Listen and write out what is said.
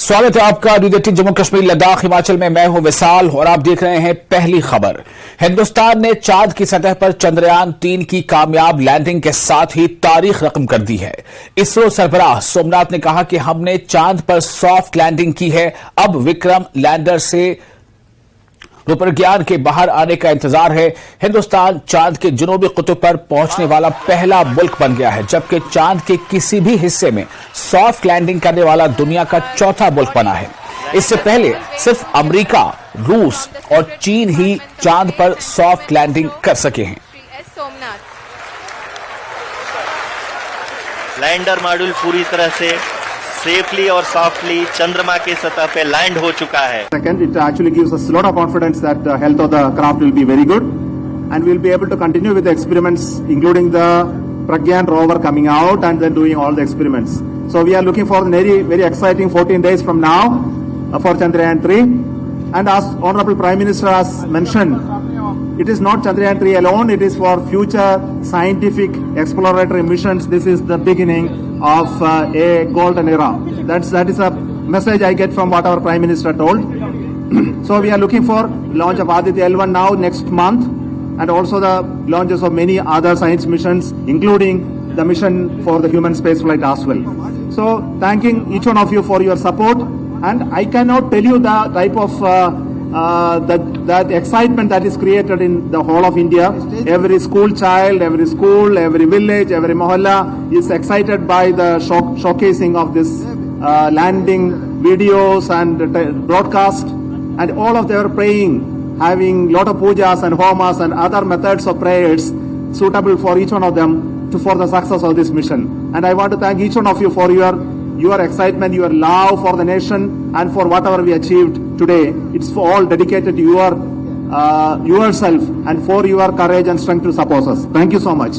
स्वागत है आपका न्यूज़ 18 जम्मू कश्मीर लद्दाख हिमाचल में। मैं हूं विशाल और आप देख रहे हैं पहली खबर। हिंदुस्तान ने चांद की सतह पर चंद्रयान 3 की कामयाब लैंडिंग के साथ ही तारीख रकम कर दी है। इसरो सरबराह सोमनाथ ने कहा कि हमने चांद पर सॉफ्ट लैंडिंग की है, अब विक्रम लैंडर से रुपरज्ञान के बाहर आने का इंतजार है। हिंदुस्तान चांद के जुनूबी कुतुब पर पहुंचने वाला पहला मुल्क बन गया है, जबकि चांद के किसी भी हिस्से में सॉफ्ट लैंडिंग करने वाला दुनिया का चौथा मुल्क बना है। इससे पहले सिर्फ अमेरिका, रूस और चीन ही चांद पर सॉफ्ट लैंडिंग कर सके हैं। लैंडर मॉड्यूल पूरी तरह से सेफली और सॉफ्टली चंद्रमा की सतह पे लैंड हो चुका है। Second, it actually gives us a lot of confidence that the health of the craft will be very good, and we'll be able to continue with the experiments, including the Pragyan rover coming out and then doing all the experiments. So we are looking for very, very exciting 14 days from now for Chandrayaan 3. And as Honorable Prime Minister has mentioned, it is not Chandrayaan 3 alone, it is for future scientific exploratory missions. This is the beginning of a golden era. That is a message I get from what our Prime Minister told. So we are looking for launch of Aditya L1 now next month, and also the launches of many other science missions, including the mission for the human spaceflight as well. So thanking each one of you for your support, and I cannot tell you the type of that excitement that is created in the whole of India. Every school child, every school, every village, every mohalla is excited by the showcasing of this landing videos and broadcast, and all of them are praying, having lot of pujas and homas and other methods of prayers suitable for each one of them for the success of this mission. And I want to thank each one of you for your excitement, your love for the nation, and for whatever we achieved today. It's all dedicated to yourself and for your courage and strength to support us. Thank you so much.